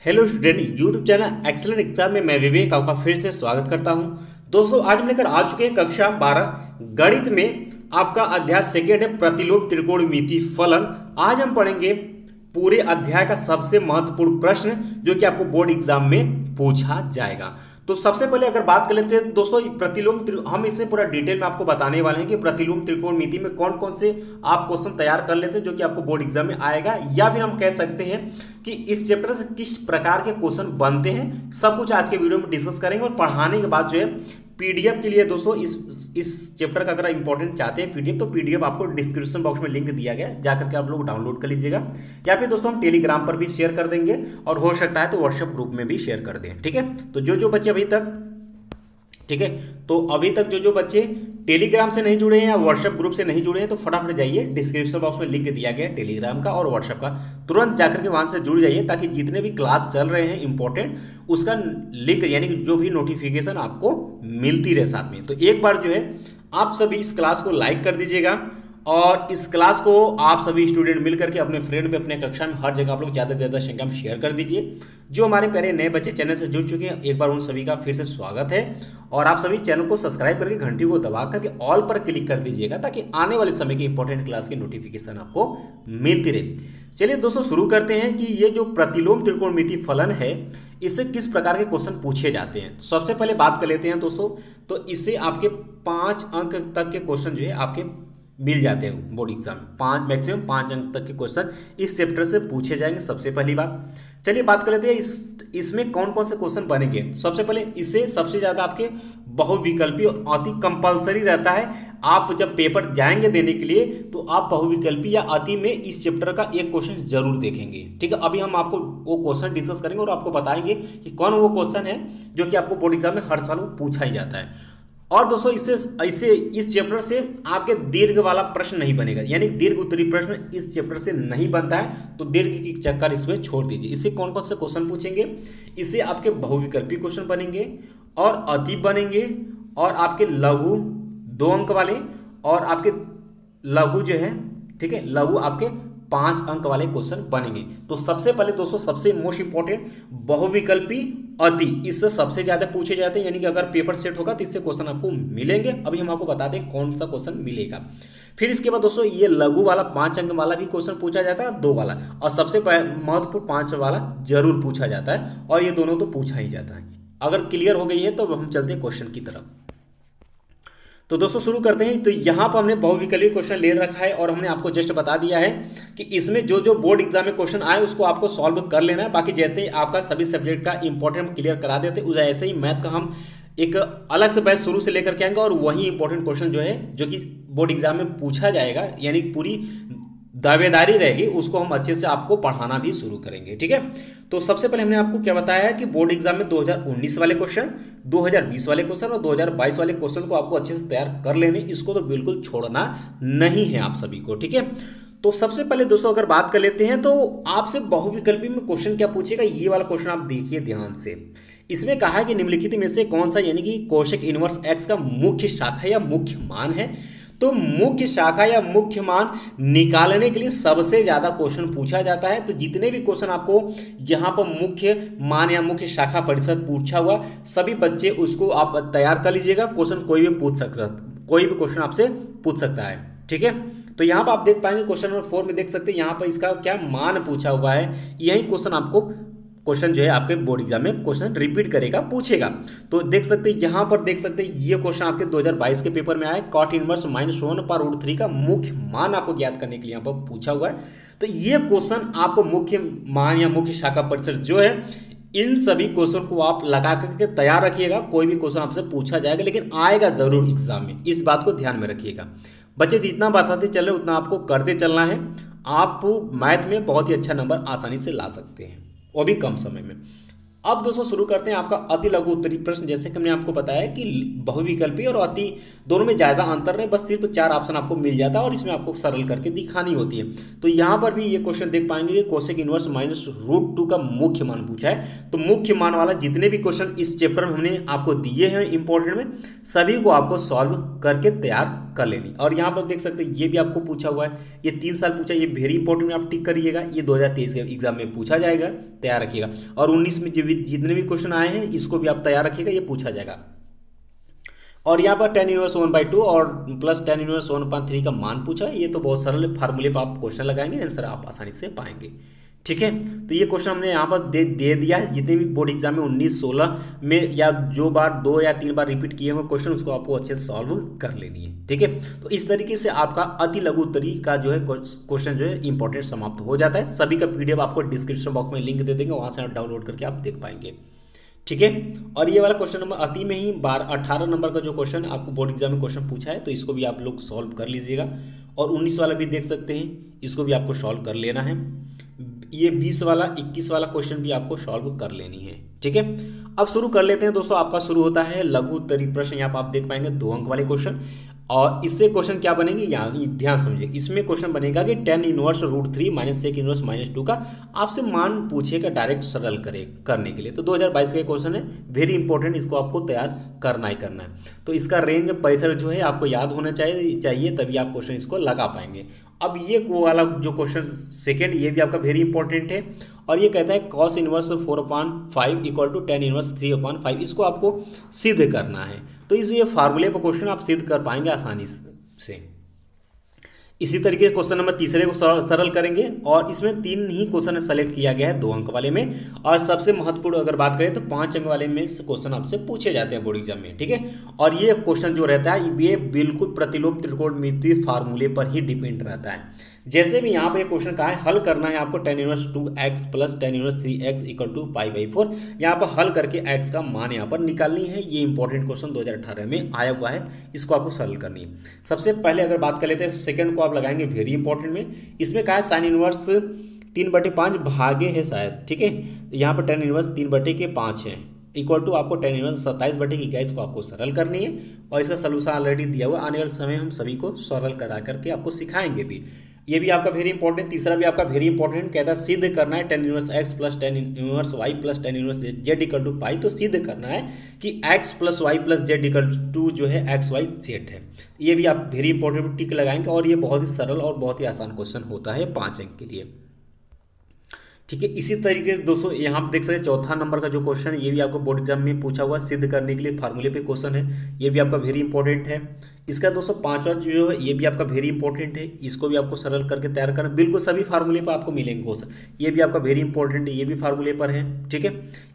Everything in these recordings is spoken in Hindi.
Hello student, YouTube channel excellent exam में मैं विवेक आपका फिर से स्वागत करता हूं। दोस्तों, आज हम लेकर आ चुके हैं कक्षा 12 गणित में आपका अध्याय सेकेंड है प्रतिलोम त्रिकोणमिति फलन। आज हम पढ़ेंगे पूरे अध्याय का सबसे महत्वपूर्ण प्रश्न जो कि आपको बोर्ड एग्जाम में पूछा जाएगा। तो सबसे पहले अगर बात कर लेते हैं दोस्तों, हम इसमें पूरा डिटेल में आपको बताने वाले हैं कि प्रतिलोम त्रिकोणमिति में कौन कौन से आप क्वेश्चन तैयार कर लेते हैं जो कि आपको बोर्ड एग्जाम में आएगा, या फिर हम कह सकते हैं कि इस चैप्टर से किस प्रकार के क्वेश्चन बनते हैं, सब कुछ आज के वीडियो में डिस्कस करेंगे। और पढ़ाने के बाद जो है पीडीएफ के लिए दोस्तों इस चैप्टर का अगर इंपॉर्टेंट चाहते हैं पीडीएफ, तो पीडीएफ आपको डिस्क्रिप्शन बॉक्स में लिंक दिया गया है, जाकर के आप लोग डाउनलोड कर लीजिएगा, या फिर दोस्तों हम टेलीग्राम पर भी शेयर कर देंगे और हो सकता है तो व्हाट्सएप ग्रुप में भी शेयर कर दें। ठीक है, तो जो बच्चे अभी तक अभी तक जो बच्चे टेलीग्राम से नहीं जुड़े हैं या व्हाट्सएप ग्रुप से नहीं जुड़े हैं तो फटाफट जाइए, डिस्क्रिप्शन बॉक्स में लिंक दिया गया है टेलीग्राम का और व्हाट्सएप का, तुरंत जाकर के वहां से जुड़ जाइए ताकि जितने भी क्लास चल रहे हैं इंपॉर्टेंट उसका लिंक यानी कि जो भी नोटिफिकेशन आपको मिलती रहे साथ में। तो एक बार जो है आप सभी इस क्लास को लाइक कर दीजिएगा और इस क्लास को आप सभी स्टूडेंट मिलकर के अपने फ्रेंड में, अपने कक्षा में, हर जगह आप लोग ज़्यादा से ज़्यादा संख्या में शेयर कर दीजिए। जो हमारे प्यारे नए बच्चे चैनल से जुड़ चुके हैं, एक बार उन सभी का फिर से स्वागत है। और आप सभी चैनल को सब्सक्राइब करके घंटी को दबा करके ऑल पर क्लिक कर दीजिएगा ताकि आने वाले समय की इंपॉर्टेंट क्लास की नोटिफिकेशन आपको मिलती रहे। चलिए दोस्तों, शुरू करते हैं कि ये जो प्रतिलोम त्रिकोणमिति फलन है इससे किस प्रकार के क्वेश्चन पूछे जाते हैं। सबसे पहले बात कर लेते हैं दोस्तों, तो इससे आपके 5 अंक तक के क्वेश्चन जो है आपके मिल जाते हैं बोर्ड एग्जाम में। मैक्सिमम 5 अंक तक के क्वेश्चन इस चैप्टर से पूछे जाएंगे। सबसे पहली बात चलिए बात कर लेते हैं इसमें कौन कौन से क्वेश्चन बनेंगे। सबसे पहले इससे सबसे ज़्यादा आपके बहुविकल्पी और अति कंपलसरी रहता है। आप जब पेपर जाएंगे देने के लिए तो आप बहुविकल्पी या अति में इस चैप्टर का एक क्वेश्चन जरूर देखेंगे। ठीक है, अभी हम आपको वो क्वेश्चन डिस्कस करेंगे और आपको बताएंगे कि कौन वो क्वेश्चन है जो कि आपको बोर्ड एग्जाम में हर साल पूछा ही जाता है। और दोस्तों इससे इस चैप्टर से आपके दीर्घ वाला प्रश्न नहीं बनेगा, यानी दीर्घ उत्तरी प्रश्न इस चैप्टर से नहीं बनता है, तो दीर्घ की चक्कर इसमें छोड़ दीजिए। इससे कौन कौन से क्वेश्चन पूछेंगे, इससे आपके बहुविकल्पी क्वेश्चन बनेंगे और अति बनेंगे और आपके लघु 2 अंक वाले और आपके लघु जो है, ठीक है, लघु आपके 5 अंक वाले क्वेश्चन बनेंगे। तो सबसे पहले दोस्तों सबसे मोस्ट इंपॉर्टेंट बहुविकल्पी अति, इससे सबसे ज्यादा पूछे जाते हैं, यानी कि अगर पेपर सेट होगा तो इससे क्वेश्चन आपको मिलेंगे। अभी हम आपको बता दें कौन सा क्वेश्चन मिलेगा। फिर इसके बाद दोस्तों ये लघु वाला 5 अंक वाला भी क्वेश्चन पूछा जाता है, 2 वाला, और सबसे महत्वपूर्ण 5 वाला जरूर पूछा जाता है, और ये दोनों तो पूछा ही जाता है। अगर क्लियर हो गई है तो हम चलते हैं क्वेश्चन की तरफ। तो दोस्तों शुरू करते हैं। तो यहाँ पर हमने बहुविकल्पी क्वेश्चन ले रखा है और हमने आपको जस्ट बता दिया है कि इसमें जो बोर्ड एग्जाम में क्वेश्चन आए उसको आपको सॉल्व कर लेना है। बाकी जैसे ही आपका सभी सब्जेक्ट का इंपॉर्टेंट क्लियर करा देते हैं, ऐसे ही मैथ का हम एक अलग से बैच शुरू से लेकर के आएंगे और वही इंपॉर्टेंट क्वेश्चन जो है जो कि बोर्ड एग्जाम में पूछा जाएगा, यानी पूरी दावेदारी रहेगी, उसको हम अच्छे से आपको पढ़ाना भी शुरू करेंगे। ठीक है, तो सबसे पहले हमने आपको क्या बताया है कि बोर्ड एग्जाम में 2019 वाले क्वेश्चन, 2020 वाले क्वेश्चन और 2022 वाले क्वेश्चन को आपको अच्छे से तैयार कर लेने, इसको तो बिल्कुल छोड़ना नहीं है आप सभी को। ठीक है, तो सबसे पहले दोस्तों अगर बात कर लेते हैं तो आपसे बहुविकल्पी में क्वेश्चन क्या पूछेगा, ये वाला क्वेश्चन आप देखिए ध्यान से। इसमें कहा है कि निम्नलिखित में से कौन सा यानी कि कोशेक इनवर्स एक्स का मुख्य शाखा या मुख्य मान है। तो मुख्य शाखा या मुख्य मान निकालने के लिए सबसे ज्यादा क्वेश्चन पूछा जाता है। तो जितने भी क्वेश्चन आपको यहाँ पर मुख्य मान या मुख्य शाखा परिषद पूछा हुआ, सभी बच्चे उसको आप तैयार कर लीजिएगा। क्वेश्चन कोई भी पूछ सकता है, कोई भी क्वेश्चन आपसे पूछ सकता है। ठीक है, तो यहाँ पर आप देख पाएंगे क्वेश्चन नंबर 4 में देख सकते हैं, यहाँ पर इसका क्या मान पूछा हुआ है। यही क्वेश्चन आपको क्वेश्चन जो है आपके बोर्ड एग्जाम में क्वेश्चन रिपीट करेगा, पूछेगा। तो देख सकते हैं यहाँ पर देख सकते हैं ये क्वेश्चन आपके 2022 के पेपर में आया, कॉट इनवर्स -1/√3 का मुख्य मान आपको ज्ञात करने के लिए यहाँ पर पूछा हुआ है। तो ये क्वेश्चन आपको मुख्य मान या मुख्य शाखा परिषद जो है, इन सभी क्वेश्चन को आप लगा करके तैयार रखिएगा। कोई भी क्वेश्चन आपसे पूछा जाएगा लेकिन आएगा जरूर एग्जाम में, इस बात को ध्यान में रखिएगा। बच्चे जितना बताते चल रहे उतना आपको करते चलना है, आप मैथ में बहुत ही अच्छा नंबर आसानी से ला सकते हैं, वो भी कम समय में। अब दोस्तों शुरू करते हैं आपका अति लघु उत्तरी प्रश्न। जैसे कि हमने आपको बताया कि बहुविकल्पी और अति दोनों में ज़्यादा अंतर नहीं, बस सिर्फ 4 ऑप्शन आपको मिल जाता है और इसमें आपको सरल करके दिखानी होती है। तो यहाँ पर भी ये क्वेश्चन देख पाएंगे कि कोसेक इनवर्स -√2 का मुख्य मान पूछा है। तो मुख्य मान वाला जितने भी क्वेश्चन इस चैप्टर में हमने आपको दिए हैं इंपॉर्टेंट में, सभी को आपको सॉल्व करके तैयार कर लेनी। और यहाँ पर देख सकते हैं ये भी आपको पूछा हुआ है, ये 3 साल पूछा, ये वेरी इंपॉर्टेंट आप टिक करिएगा, ये 2023 के एग्जाम में पूछा जाएगा, तैयार रखिएगा। और 19 में जितने भी क्वेश्चन आए हैं इसको भी आप तैयार रखिएगा, ये पूछा जाएगा। और यहाँ पर tan इनवर्स 1/2 और प्लस tan इनवर्स 1/3 का मान पूछा है, ये तो बहुत सरल फार्मूले पर आप क्वेश्चन लगाएंगे, आंसर आप आसानी से पाएंगे। ठीक है, तो ये क्वेश्चन हमने यहाँ पर दे दिया है। जितने भी बोर्ड एग्जाम में 19-16 में या जो बार 2 या 3 बार रिपीट किए हुए क्वेश्चन, उसको आपको अच्छे से सॉल्व कर लेनी है। ठीक है, तो इस तरीके से आपका अति लघु उत्तरी का जो है क्वेश्चन जो है इंपॉर्टेंट समाप्त हो जाता है। सभी का PDF आपको डिस्क्रिप्शन बॉक्स में लिंक दे देंगे, वहाँ से आप डाउनलोड करके आप देख पाएंगे। ठीक है, और ये वाला क्वेश्चन नंबर अति में ही 18 नंबर का जो क्वेश्चन आपको बोर्ड एग्जाम में क्वेश्चन पूछा है, तो इसको भी आप लोग सॉल्व कर लीजिएगा। और 19 वाला भी देख सकते हैं, इसको भी आपको सॉल्व कर लेना है। ये 20 वाला 21 वाला क्वेश्चन भी आपको सॉल्व कर लेनी है। ठीक है, अब शुरू कर लेते हैं दोस्तों। आपका शुरू होता है लघु उत्तरी प्रश्न, यहाँ पर आप देख पाएंगे 2 अंक वाले क्वेश्चन। और इससे क्वेश्चन क्या बनेंगे, यानी ध्यान समझिए, इसमें क्वेश्चन बनेगा कि tan इनवर्स √3 - sec इनवर्स -2 का आपसे मान पूछेगा डायरेक्ट सरल करने के लिए। तो 2022 का क्वेश्चन है, वेरी इंपॉर्टेंट, इसको आपको तैयार करना ही करना है। तो इसका रेंज परिसर जो है आपको याद होना चाहिए, तभी आप क्वेश्चन इसको लगा पाएंगे। अब ये वाला जो क्वेश्चन सेकेंड, ये भी आपका वेरी इंपॉर्टेंट है। और ये कहता है cos इनवर्स 4/5 = tan इनवर्स 3/5, इसको आपको सिद्ध करना है। तो इस ये फार्मूले पर क्वेश्चन आप सिद्ध कर पाएंगे आसानी से। इसी तरीके से क्वेश्चन नंबर तीसरे को सरल करेंगे, और इसमें 3 ही क्वेश्चन सेलेक्ट किया गया है 2 अंक वाले में। और सबसे महत्वपूर्ण अगर बात करें तो 5 अंक वाले में क्वेश्चन आपसे पूछे जाते हैं बोर्ड एग्जाम में। ठीक है, और ये क्वेश्चन जो रहता है ये बिल्कुल प्रतिलोम त्रिकोणमितीय फार्मूले पर ही डिपेंड रहता है। जैसे भी यहाँ पे क्वेश्चन कहा है, हल करना है आपको tan inverse 2x plus tan inverse 3x = π/4। यहाँ पर हल करके x का मान यहाँ पर निकालनी है। ये इंपॉर्टेंट क्वेश्चन 2018 में आया हुआ है, इसको आपको सरल करनी है। सबसे पहले अगर बात कर लेते हैं सेकंड को, आप लगाएंगे वेरी इंपॉर्टेंट में। इसमें कहा है साइन इनवर्स 3/5 भागे है शायद। ठीक है, यहाँ पर tan इनवर्स 3/5 है, इक्वल टू आपको tan इनवर्स 27/21 को आपको सरल करनी है। और इसका सलूशन ऑलरेडी दिया हुआ, आने वाले समय हम सभी को सरल करा करके आपको सिखाएंगे भी। ये भी आपका वेरी इंपॉर्टेंट। तीसरा भी आपका वेरी इंपॉर्टेंट, कहता है सिद्ध करना है tan inverse x plus tan inverse y plus tan inverse z = π। तो सिद्ध करना है कि x plus y plus z = जो है XYZ है। ये भी आप वेरी इंपॉर्टेंट टिक लगाएंगे, और ये बहुत ही सरल और बहुत ही आसान क्वेश्चन होता है 5 अंक के लिए। ठीक है, इसी तरीके से दोस्तों यहाँ पर देख सकते हैं चौथा नंबर का जो क्वेश्चन है, ये भी आपको बोर्ड एग्जाम में पूछा हुआ, सिद्ध करने के लिए फार्मूले पे क्वेश्चन है। ये भी आपका वेरी इंपॉर्टेंट है। इसका दोस्तों 5वां जो है ये भी आपका वेरी इंपॉर्टेंट है, इसको भी आपको सरल करके तैयार करना। बिल्कुल सभी फार्मूले पर आपको मिलेंगे क्वेश्चन, ये भी आपका वेरी इंपॉर्टेंट है, ये भी फार्मूले पर है। ठीक है,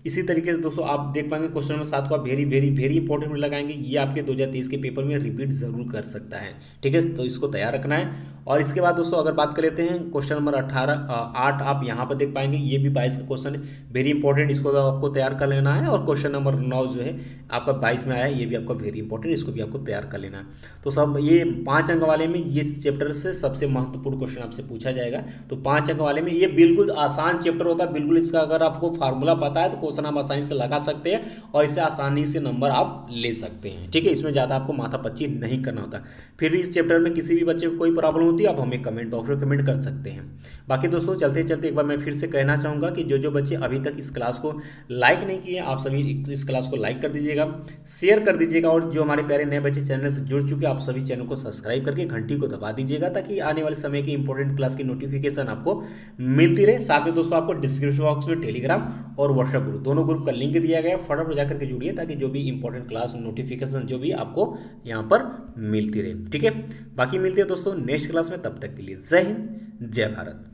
इसी तरीके से दोस्तों आप देख पाएंगे क्वेश्चन नंबर 7 को आप वेरी वेरी वेरी इंपॉर्टेंट लगाएंगे। ये आपके 2023 के पेपर में रिपीट जरूर कर सकता है। ठीक है, तो इसको तैयार रखना है। और इसके बाद दोस्तों अगर बात कर लेते हैं क्वेश्चन नंबर 8 आप यहाँ पर देख पाएंगे, ये भी 22 का क्वेश्चन है, वेरी इंपॉर्टेंट, इसको आपको तैयार कर लेना है। और क्वेश्चन नंबर 9 जो है आपका 22 में आया है, ये भी आपका वेरी इंपॉर्टेंट, इसको भी आपको तैयार कर लेना है। तो सब ये 5 अंक वाले में ये चैप्टर से सबसे महत्वपूर्ण क्वेश्चन आपसे पूछा जाएगा। तो 5 अंक वाले में ये बिल्कुल आसान चैप्टर होता है, बिल्कुल इसका अगर आपको फार्मूला पता है तो क्वेश्चन आप आसानी से लगा सकते हैं, और इससे आसानी से नंबर आप ले सकते हैं। ठीक है, इसमें ज़्यादा आपको माथापच्ची नहीं करना होता। फिर भी इस चैप्टर में किसी भी बच्चे को कोई प्रॉब्लम होती है, आप हमें कमेंट बॉक्स में कमेंट कर सकते हैं। बाकी दोस्तों चलते चलते एक बार मैं फिर से कहना चाहूँगा कि जो बच्चे अभी तक इस क्लास को लाइक नहीं किए, आप सभी इस क्लास को लाइक कर दीजिएगा, शेयर कर दीजिएगा। और जो हमारे प्यारे नए बच्चे चैनल से जुड़ चुके हैं, आप सभी चैनल को सब्सक्राइब करके घंटी को दबा दीजिएगा, ताकि आने वाले समय की इंपॉर्टेंट क्लास की नोटिफिकेशन आपको मिलती रहे। साथ में दोस्तों आपको डिस्क्रिप्शन बॉक्स में टेलीग्राम और व्हाट्सएप ग्रुप, दोनों ग्रुप का लिंक दिया गया है, फटाफट जाकर के जुड़िए, ताकि जो भी इंपॉर्टेंट क्लास नोटिफिकेशन जो भी आपको यहाँ पर मिलती रहे। ठीक है, बाकी मिलते हैं दोस्तों नेक्स्ट क्लास में, तब तक के लिए जय हिंद, जय भारत।